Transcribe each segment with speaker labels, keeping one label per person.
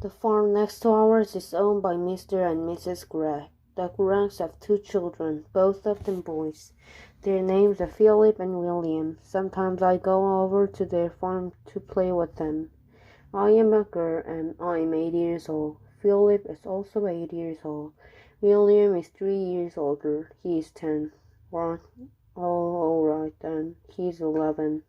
Speaker 1: The farm next to ours is owned by Mr. and Mrs. Gregg. The Greggs have two children, both of them boys. Their names are Philip and William. Sometimes I go over to their farm to play with them. I am a girl and I am 8 years old. Philip is also 8 years old. William is 3 years older. He is 10. Right. Oh, alright then. He's 11.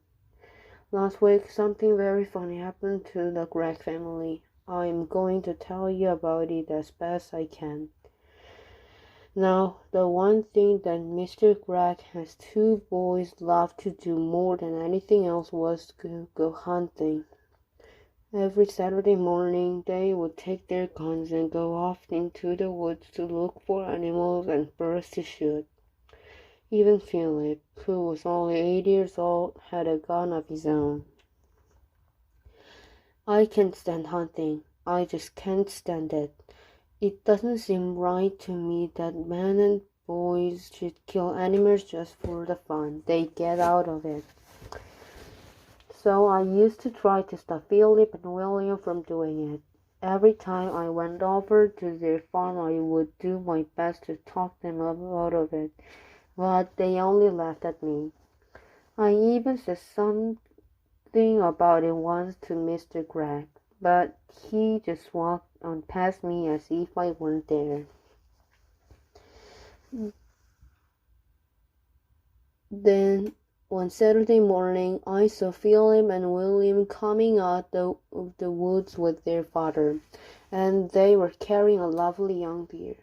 Speaker 1: Last week, something very funny happened to the Gregg family. I am going to tell you about it as best I can. Now, the one thing that Mr. Gregg has two boys loved to do more than anything else was to go hunting. Every Saturday morning, they would take their guns and go off into the woods to look for animals and birds to shoot. Even Philip, who was only 8 years old, had a gun of his own. I can't stand hunting. I just can't stand it. It doesn't seem right to me that men and boys should kill animals just for the fun they get out of it. So I used to try to stop Philip and William from doing it. Every time I went over to their farm, I would do my best to talk them out of it, but they only laughed at me. I even said something about it once to Mr. Gregg, but he just walked on past me as if I weren't there. Then one Saturday morning, I saw Philip and William coming out of the woods with their father, and they were carrying a lovely young deer.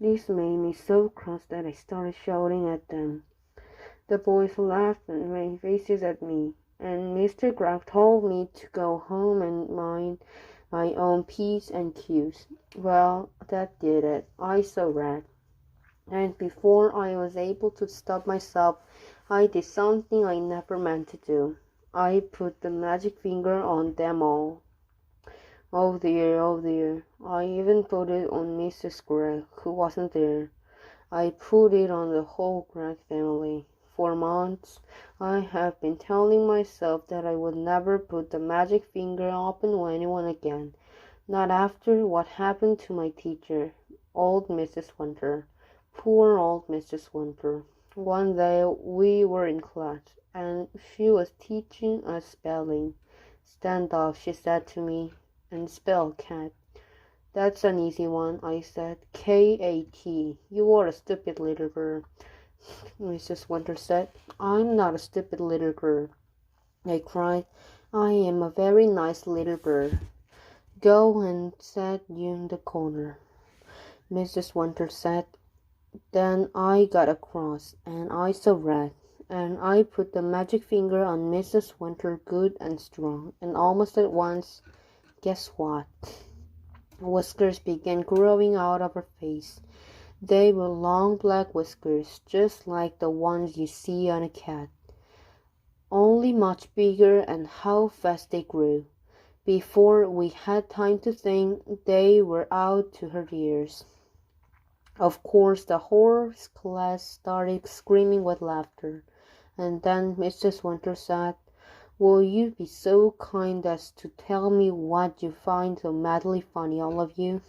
Speaker 1: This made me so cross that I started shouting at them. The boys laughed and made faces at me, and Mr. Gregg told me to go home and mind my own P's and Q's. Well, that did it. I saw red. And before I was able to stop myself, I did something I never meant to do. I put the magic finger on them all. Oh dear, oh dear. I even put it on Mrs. Gregg, who wasn't there. I put it on the whole Gregg family. For months, I have been telling myself that I would never put the magic finger up on anyone again. Not after what happened to my teacher, old Mrs. Winter. Poor old Mrs. Winter. One day we were in class, and she was teaching us spelling. Stand up, she said to me, and spell cat. That's an easy one, I said. K-A-T. You are a stupid little girl, Mrs. Winter said. I'm not a stupid little girl, I cried. I am a very nice little girl. Go and sit you in the corner, Mrs. Winter said. Then I got across, and I saw red, and I put the magic finger on Mrs. Winter good and strong, and almost at once, guess what? Whiskers began growing out of her face. They were long black whiskers, just like the ones you see on a cat, only much bigger, and how fast they grew. Before we had time to think, they were out to her ears. Of course, the whole class started screaming with laughter, and then Mrs. Winter said, "Will you be so kind as to tell me what you find so madly funny, all of you?"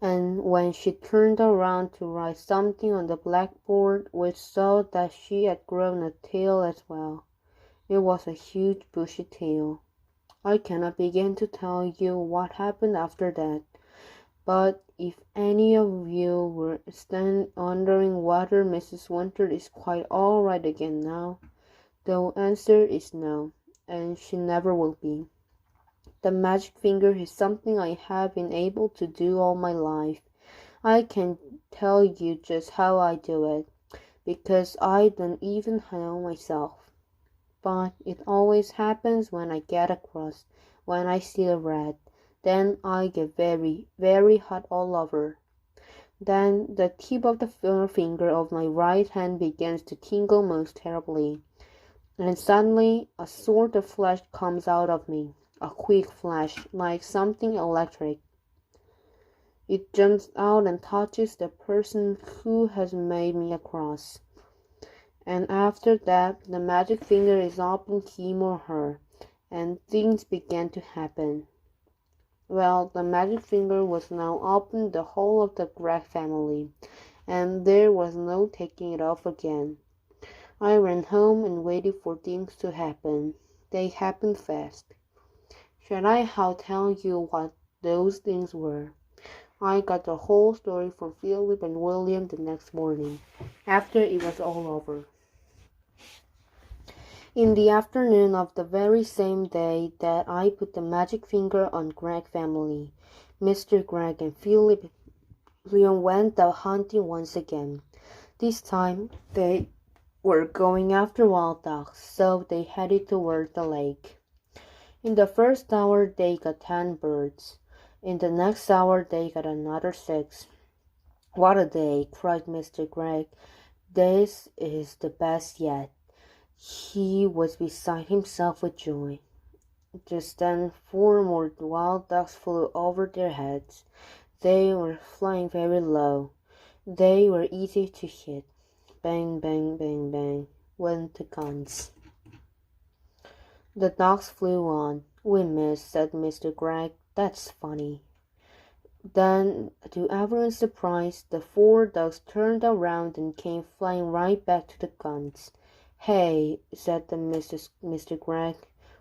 Speaker 1: And when she turned around to write something on the blackboard, we saw that she had grown a tail as well. It was a huge bushy tail. I cannot begin to tell you what happened after that. But if any of you were wondering whether Mrs. Winter is quite all right again now, the answer is no, and she never will be. The magic finger is something I have been able to do all my life. I can tell you just how I do it, because I don't even know myself. But it always happens when I get across, when I see a red. Then I get very, very hot all over. Then the tip of the finger of my right hand begins to tingle most terribly. And suddenly a sort of flash comes out of me, a quick flash, like something electric. It jumps out and touches the person who has made me a cross. And after that, the magic finger is up on him or her, and things began to happen. Well, the magic finger was now upon the whole of the Gregg family, and there was no taking it off again. I ran home and waited for things to happen. They happened fast. Shall I how tell you what those things were? I got the whole story from Philip and William the next morning, after it was all over. In the afternoon of the very same day that I put the magic finger on Gregg family, Mr. Gregg and Philip William went out hunting once again. This time they were going after wild dogs, so they headed toward the lake. In the first hour they got 10 birds. In the next hour they got another 6. What a day, cried Mr. Gregg. This is the best yet. He was beside himself with joy. Just then 4 more wild ducks flew over their heads. They were flying very low. They were easy to hit. Bang, bang, bang, bang went the guns. The ducks flew on. We missed, said Mr. Gregg. That's funny. Then, to everyone's surprise, the 4 ducks turned around and came flying right back to the guns. Hey, said Mr. Gregg,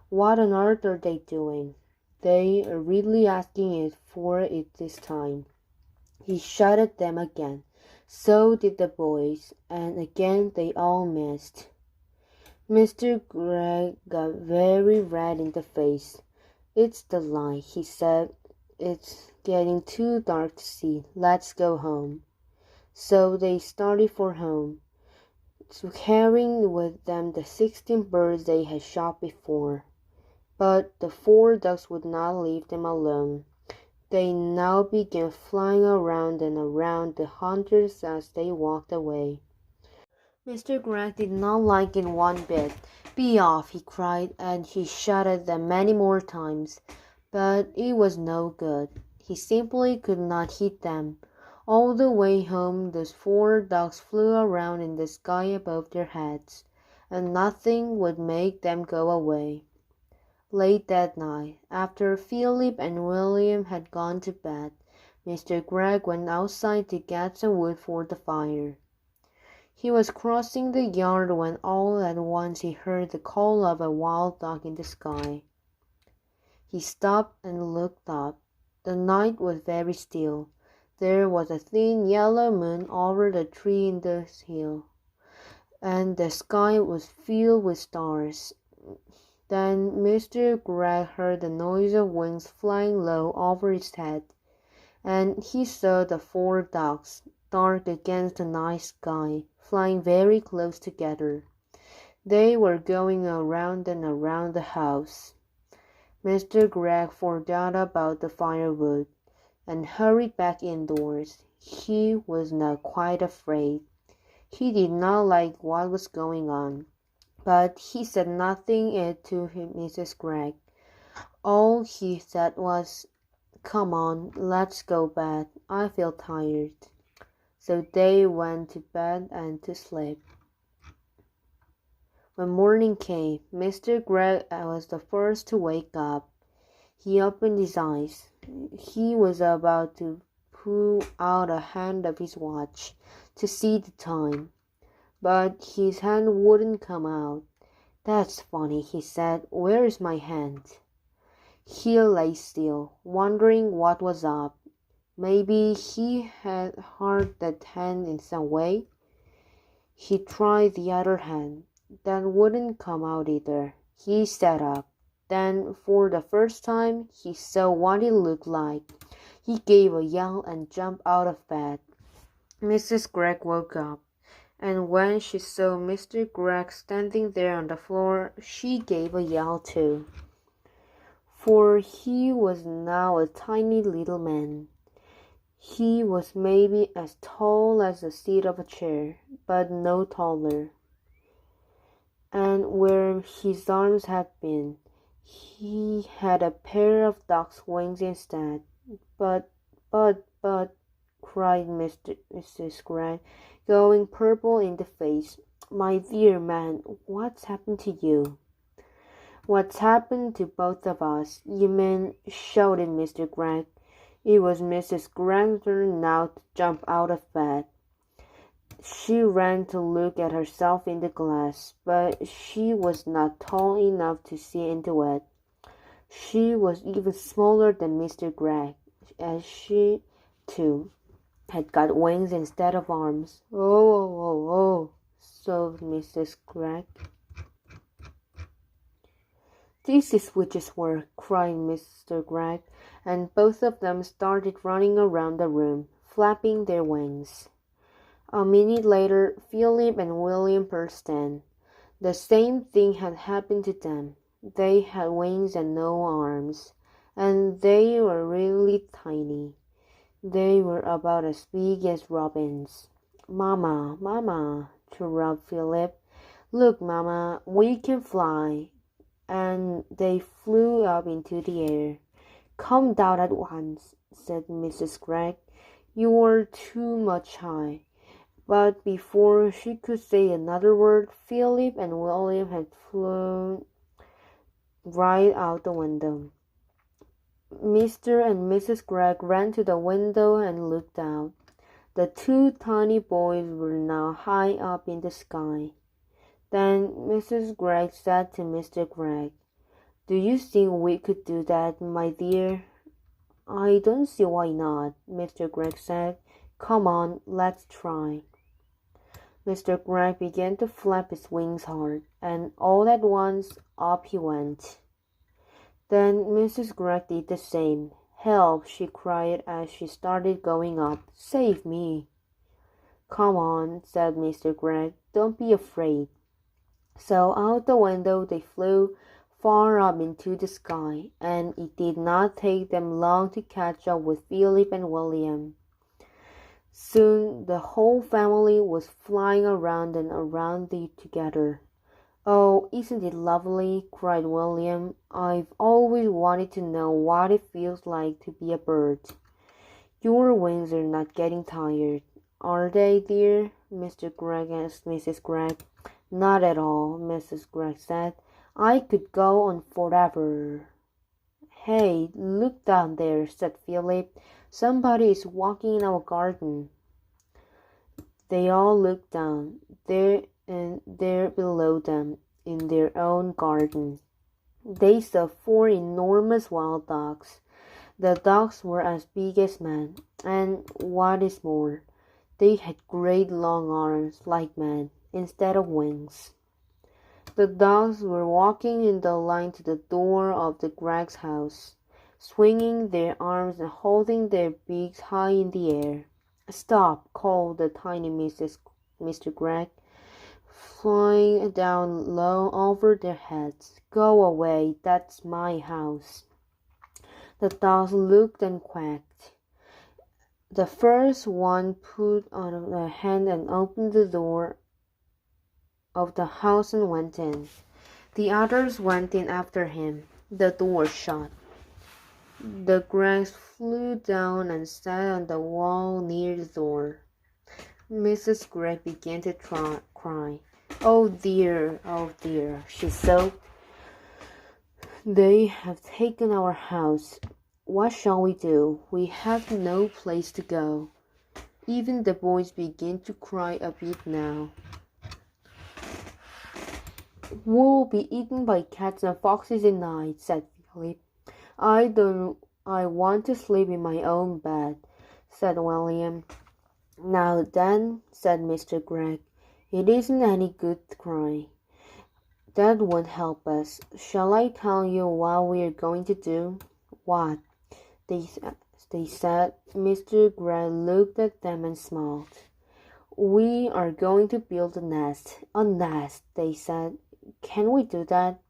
Speaker 1: what on earth are they doing? They are really asking it for it this time. He shot at them again. So did the boys, and again they all missed. Mr. Gregg got very red in the face. It's the light, he said. It's getting too dark to see. Let's go home. So they started for home, carrying with them the 16 birds they had shot before. But the 4 ducks would not leave them alone. They now began flying around and around the hunters as they walked away. Mr. Gregg did not like it one bit. Be off, he cried, and he shot at them many more times. But it was no good. He simply could not hit them. All the way home those 4 ducks flew around in the sky above their heads, and nothing would make them go away. Late that night, after Philip and William had gone to bed, Mr. Gregg went outside to get some wood for the fire. He was crossing the yard when all at once he heard the call of a wild duck in the sky. He stopped and looked up. The night was very still. There was a thin yellow moon over the tree in the hill, and the sky was filled with stars. Then Mr. Gregg heard the noise of wings flying low over his head, and he saw the 4 ducks, dark against the night sky, flying very close together. They were going around and around the house. Mr. Gregg forgot about the firewood and hurried back indoors. He was now quite afraid. He did not like what was going on, but he said nothing to Mrs. Gregg. All he said was, "Come on, let's go to bed. I feel tired." So they went to bed and to sleep. When morning came, Mr. Gregg was the first to wake up. He opened his eyes. He was about to pull out a hand of his watch to see the time, but his hand wouldn't come out. "That's funny," he said. "Where is my hand?" He lay still, wondering what was up. Maybe he had hurt that hand in some way. He tried the other hand. That wouldn't come out either. He sat up. Then, for the first time, he saw what it looked like. He gave a yell and jumped out of bed. Mrs. Gregg woke up, and when she saw Mr. Gregg standing there on the floor, she gave a yell too. For he was now a tiny little man. He was maybe as tall as the seat of a chair, but no taller. And where his arms had been, he had a pair of duck's wings instead. But, cried Mrs. Gregg, going purple in the face. "My dear man, what's happened to you?" "What's happened to both of us? You mean?" shouted Mr. Gregg. It was Mrs. Gregg's turn now to jump out of bed. She ran to look at herself in the glass, but she was not tall enough to see into it. She was even smaller than Mr. Gregg, as she, too, had got wings instead of arms. Oh, sobbed Mrs. Gregg. "This is witch's work," cried Mr. Gregg, and both of them started running around the room, flapping their wings. A minute later, Philip and William burst in. The same thing had happened to them. They had wings and no arms, and they were really tiny. They were about as big as robins. "Mama, Mama," chirruped Philip. "Look, Mama, we can fly." And they flew up into the air. "Come down at once," said Mrs. Gregg. "You are too much high." But before she could say another word, Philip and William had flown right out the window. Mr. and Mrs. Gregg ran to the window and looked out. The two tiny boys were now high up in the sky. Then Mrs. Gregg said to Mr. Gregg, "Do you think we could do that, my dear?" "I don't see why not," Mr. Gregg said. "Come on, let's try." Mr. Gregg began to flap his wings hard, and all at once up he went. Then Mrs. Gregg did the same. "Help!" she cried as she started going up. "Save me!" "Come on," said Mr. Gregg. "Don't be afraid." So out the window they flew, far up into the sky, and it did not take them long to catch up with Philip and William. Soon the whole family was flying around and around together. "Oh, isn't it lovely?" cried William. "I've always wanted to know what it feels like to be a bird." "Your wings are not getting tired, are they, dear?" Mr. Gregg asked Mrs. Gregg. "Not at all," Mrs. Gregg said. "I could go on forever." "Hey, look down there," said Philip. "Somebody is walking in our garden." They all looked down. There below them, in their own garden, they saw four enormous wild dogs. The dogs were as big as men, and what is more, they had great long arms like men, instead of wings. The dogs were walking in the line to the door of the Greggs' house, swinging their arms and holding their beaks high in the air. "Stop!" called the tiny Mr. Gregg, flying down low over their heads. "Go away, that's my house." The dogs looked and quacked. The first one put out a hand and opened the door of the house and went in. The others went in after him. The door shut. The Greggs flew down and sat on the wall near the door. Mrs. Gregg began to cry. Oh dear," she sobbed. "They have taken our house. What shall we do? We have no place to go." Even the boys began to cry a bit now. "We'll be eaten by cats and foxes at night," said Philip. I want to sleep in my own bed," said William. "Now then," said Mr. Gregg, "it isn't any good to cry. That won't help us. Shall I tell you what we are going to do?" "What?" they said. Mr. Gregg looked at them and smiled. "We are going to build a nest." "A nest," they said. "Can we do that?"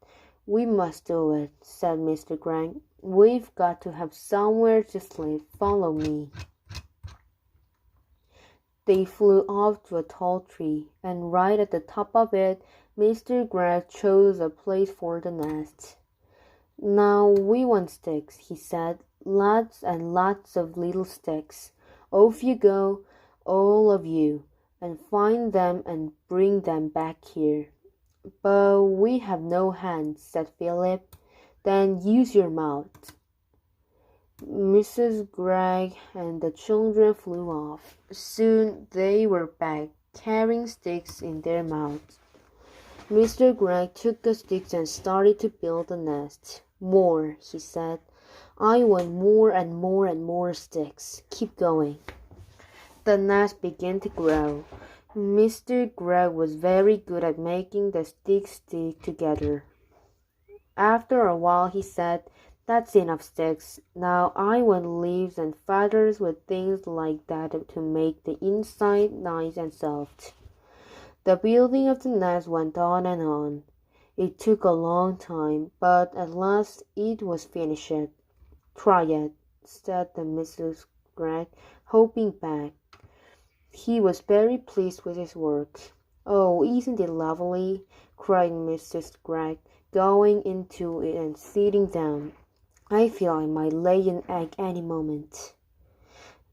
Speaker 1: "We must do it," said Mr. Gregg. "We've got to have somewhere to sleep. Follow me." They flew up to a tall tree, and right at the top of it, Mr. Gregg chose a place for the nest. "Now we want sticks," he said. "Lots and lots of little sticks. Off you go, all of you, and find them and bring them back here." But we have no hands, said Philip. Then use your mouth. Mrs. Gregg and the children flew off. Soon they were back, carrying sticks in their mouths. Mr. Gregg took the sticks and started to build the nest. More, he said. I want more and more and more sticks. Keep going. The nest began to grow. Mr. Gregg was very good at making the sticks stick together. After a while he said, That's enough sticks. Now I want leaves and feathers with things like that to make the inside nice and soft. The building of the nest went on and on. It took a long time, but at last it was finished. Try it, said the Mrs. Gregg, hopping back. He was very pleased with his work. Oh, isn't it lovely? Cried Mrs. Gregg, going into it and sitting down. I feel I might lay an egg any moment.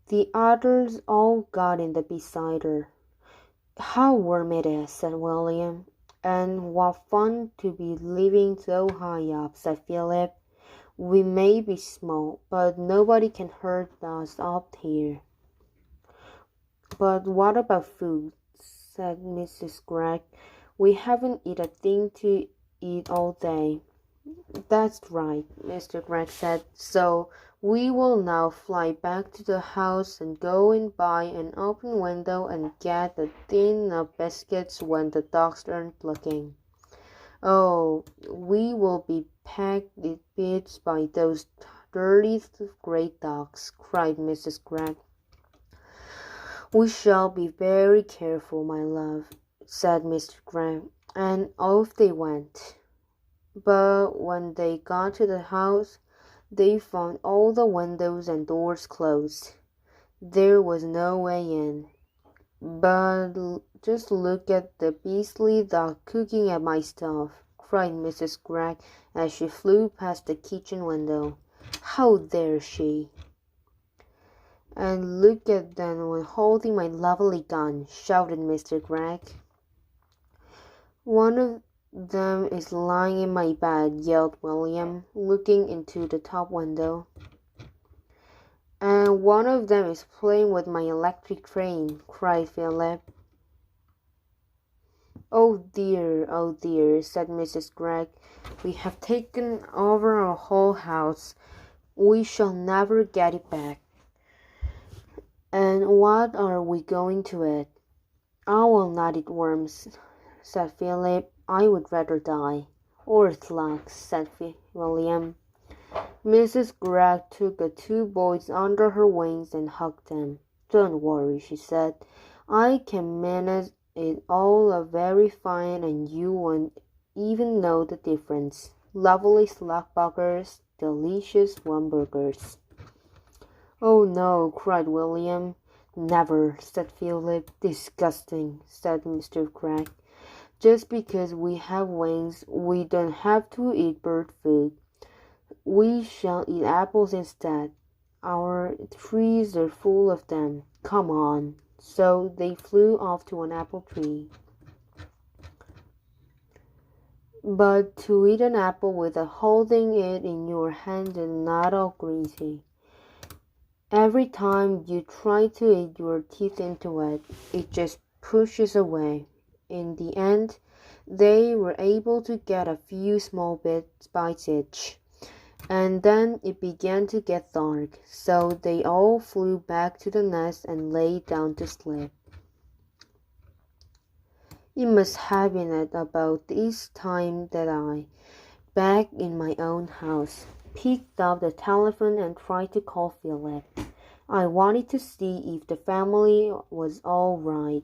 Speaker 1: The others all got in beside her. How warm it is, said William. And what fun to be living so high up, said Philip. We may be small, but nobody can hurt us up here. But what about food? Said Mrs. Gregg. We haven't eaten a thing to eat all day. That's right, Mr. Gregg said. So we will now fly back to the house and go and buy an open window and get a tin of biscuits when the dogs aren't looking. Oh, we will be pecked to bits by those dirty great dogs, cried Mrs. Gregg. We shall be very careful, my love, said Mr. Gregg, and off they went. But when they got to the house, they found all the windows and doors closed. There was no way in. But just look at the beastly dog cooking at my stove, cried Mrs. Gregg as she flew past the kitchen window. How dare she! And look at them when holding my lovely gun, shouted Mr. Gregg. One of them is lying in my bed, yelled William, looking into the top window. And one of them is playing with my electric train, cried Philip. Oh dear, said Mrs. Gregg. We have taken over our whole house. We shall never get it back. And what are we going to eat? I will not eat worms, said Philip. I would rather die. Or slugs, said William. Mrs. Gregg took the two boys under her wings and hugged them. Don't worry, she said. I can manage it all very fine and you won't even know the difference. Lovely slug buggers, delicious wormburgers. Oh no, cried William. Never, said Philip. Disgusting, said Mr. Gregg. Just because we have wings, we don't have to eat bird food. We shall eat apples instead. Our trees are full of them. Come on. So they flew off to an apple tree. But to eat an apple without holding it in your hand is not all greasy. Every time you try to eat your teeth into it, it just pushes away. In the end, they were able to get a few small bites each. And then it began to get dark, so they all flew back to the nest and lay down to sleep. It must have been at about this time that I, back in my own house, picked up the telephone and tried to call Philip. I wanted to see if the family was all right.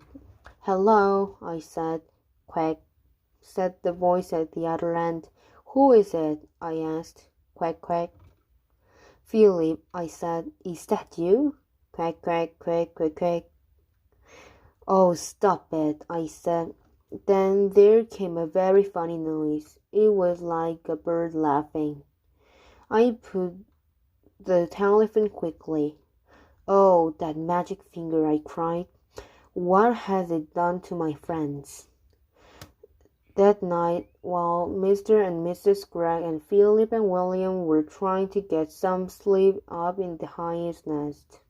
Speaker 1: Hello, I said. Quack, said the voice at the other end. Who is it? I asked. Quack, quack. Philip, I said. Is that you? Quack, quack, quack, quack, quack. Oh, stop it, I said. Then there came a very funny noise. It was like a bird laughing. I put the telephone quickly. Oh, that magic finger, I cried. What has it done to my friends? That night, while Mr. and Mrs. Gregg and Philip and William were trying to get some sleep up in the highest nest,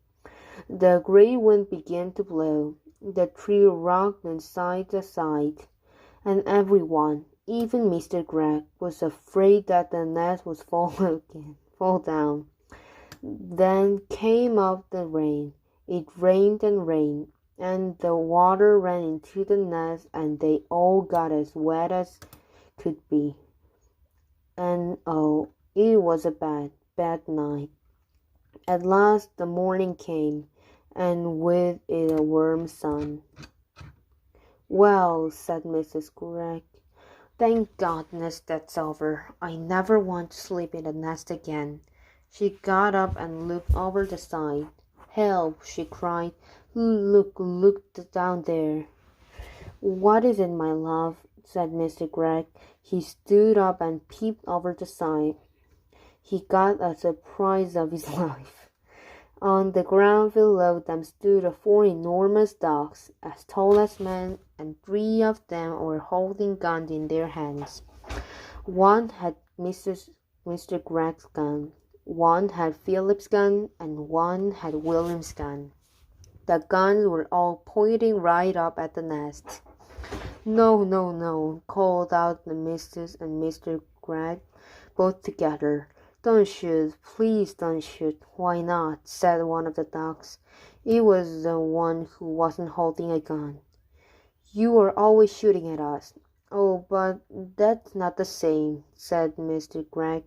Speaker 1: the great wind began to blow. The tree rocked from side to side, and everyone, even Mr. Gregg, was afraid that the nest would fall down. Then came up the rain. It rained and rained, and the water ran into the nest, and they all got as wet as could be. And oh, it was a bad, bad night. At last the morning came, and with it a warm sun. "Well," said Mrs. Gregg, "thank goodness that's over. I never want to sleep in the nest again." She got up and looked over the side. "Help!" she cried. Look down there." "What is it, my love?" said Mr. Gregg. He stood up and peeped over the side. He got a surprise of his life. On the ground below them stood four enormous dogs, as tall as men, and three of them were holding guns in their hands. One had Mr. Gregg's gun, one had Philip's gun, and one had William's gun. The guns were all pointing right up at the nest. "No, no, no," called out the Mrs. and Mr. Gregg, both together. "Don't shoot, please don't shoot." "Why not?" said one of the dogs. It was the one who wasn't holding a gun. "You are always shooting at us." "Oh, but that's not the same," said Mr. Gregg.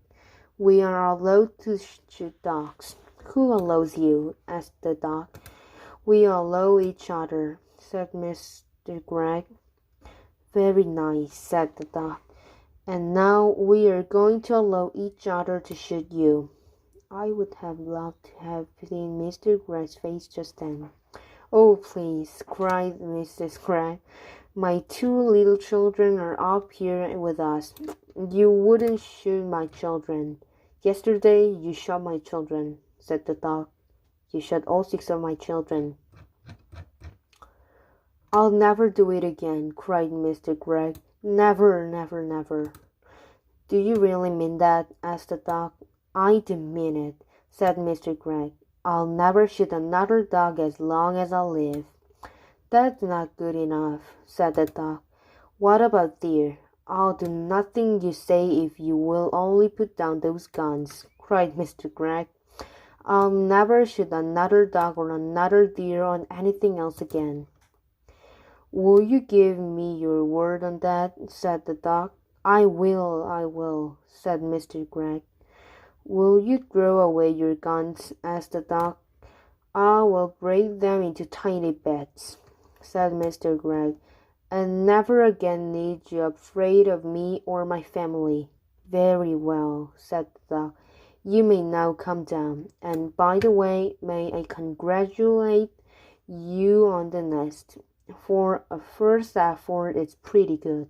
Speaker 1: "We are allowed to shoot dogs." "Who allows you?" asked the dog. "We allow each other," said Mr. Gregg. "Very nice," said the dog. "And now we are going to allow each other to shoot you." I would have loved to have seen Mr. Gregg's face just then. "Oh, please," cried Mrs. Gregg. "My two little children are up here with us. You wouldn't shoot my children." "Yesterday you shot my children," said the dog. "You shot all six of my children." "I'll never do it again," cried Mr. Gregg. "Never, never, never." "Do you really mean that?" asked the dog. "I do mean it," said Mr. Gregg. "I'll never shoot another dog as long as I live." "That's not good enough," said the dog. "What about deer?" "I'll do nothing you say if you will only put down those guns," cried Mr. Gregg. "I'll never shoot another dog or another deer or anything else again." "Will you give me your word on that?" said the dog. I will," said Mr. Gregg. "Will you throw away your guns?" asked the dog. "I will break them into tiny bits," said Mr. Gregg, "and never again need you afraid of me or my family." "Very well," said the dog. "You may now come down, and by the way, may I congratulate you on the nest. For a first effort, it's pretty good."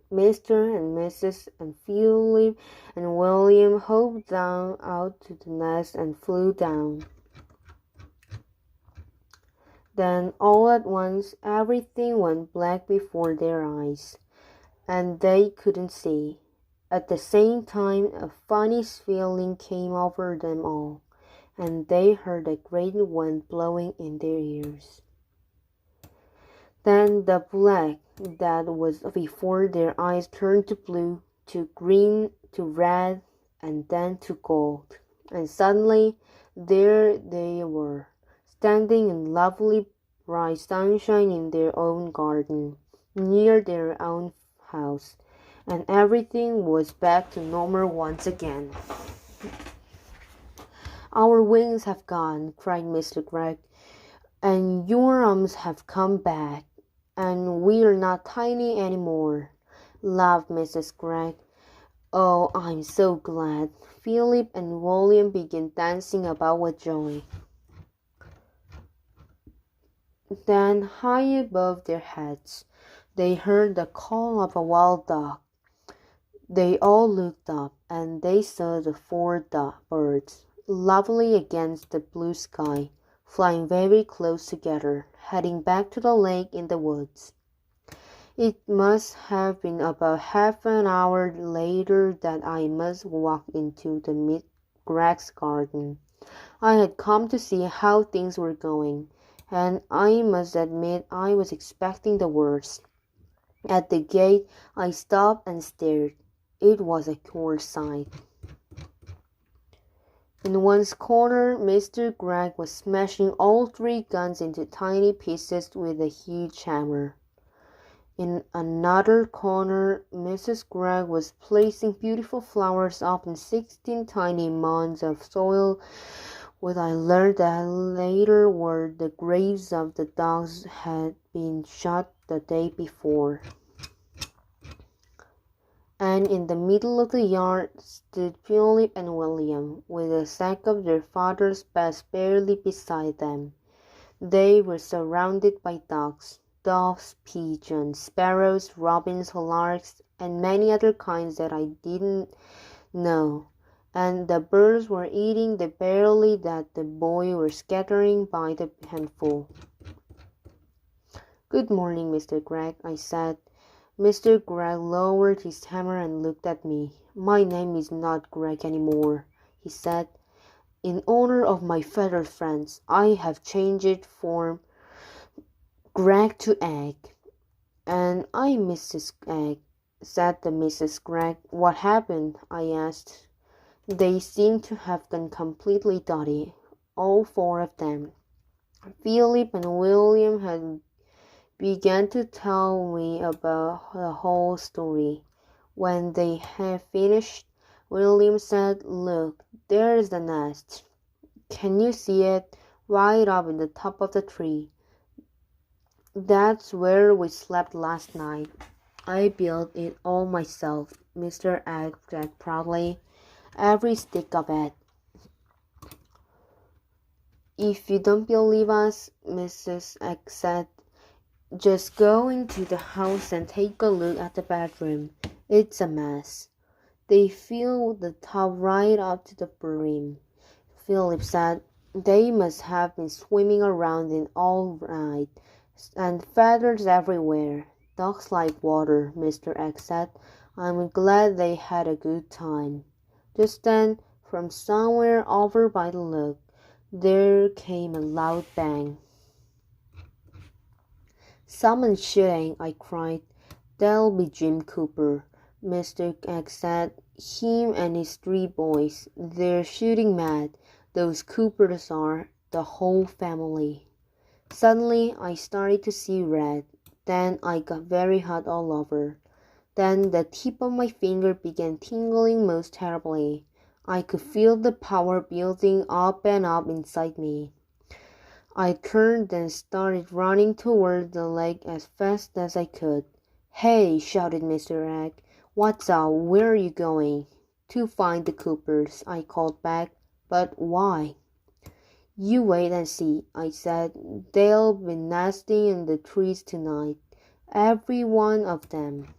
Speaker 1: Mr. and Mrs. and Philip and William hopped down out to the nest and flew down. Then all at once everything went black before their eyes, and they couldn't see. At the same time a funny feeling came over them all, and they heard a great wind blowing in their ears. Then the black that was before their eyes turned to blue, to green, to red, and then to gold. And suddenly there they were, standing in lovely bright sunshine in their own garden, near their own house, and everything was back to normal once again. "Our wings have gone," cried Mr. Gregg, "and your arms have come back, and we're not tiny any more," laughed Mrs. Gregg. "Oh, I'm so glad." Philip and William began dancing about with joy. Then, high above their heads, they heard the call of a wild dog. They all looked up, and they saw the four birds, lovely against the blue sky, flying very close together, heading back to the lake in the woods. It must have been about half an hour later that I must walk into the Miss Greg's garden. I had come to see how things were going, and I must admit I was expecting the worst. At the gate, I stopped and stared. It was a poor sight. In one corner, Mr. Gregg was smashing all three guns into tiny pieces with a huge hammer. In another corner, Mrs. Gregg was placing beautiful flowers up in 16 tiny mounds of soil. What I learned that later were the graves of the dogs had been shot the day before. And in the middle of the yard stood Philip and William, with a sack of their father's best barely beside them. They were surrounded by doves, pigeons, sparrows, robins, larks, and many other kinds that I didn't know. And the birds were eating the barley that the boys were scattering by the handful. "Good morning, Mr. Gregg," I said. Mr. Gregg lowered his hammer and looked at me. "My name is not Gregg anymore," he said. "In honor of my feathered friends, I have changed it from Gregg to Egg." "And I'm Mrs. Egg," said the Mrs. Gregg. "What happened?" I asked. They seemed to have gone completely dotty, all four of them. Philip and William had began to tell me about the whole story. When they had finished, William said, "Look, there's the nest. Can you see it? Right up in the top of the tree. That's where we slept last night. I built it all myself," Mr. Egg said proudly. "Every stick of it." "If you don't believe us," Mrs. Egg said, "just go into the house and take a look at the bedroom. It's a mess. They filled the tub right up to the brim." Philip said, "They must have been swimming around in all night, and feathers everywhere. Dogs like water," Mr. X said. "I'm glad they had a good time." Just then, from somewhere over by the lake, there came a loud bang. "Someone's shooting," I cried. "That'll be Jim Cooper," Mr. X said. "Him and his three boys. They're shooting mad. Those Coopers are. The whole family." Suddenly I started to see red. Then I got very hot all over. Then the tip of my finger began tingling most terribly. I could feel the power building up and up inside me. I turned and started running toward the lake as fast as I could. "Hey!" shouted Mr. Egg. "What's up? Where are you going?" "To find the Coopers," I called back. "But why?" "You wait and see," I said. "They'll be nesting in the trees tonight. Every one of them."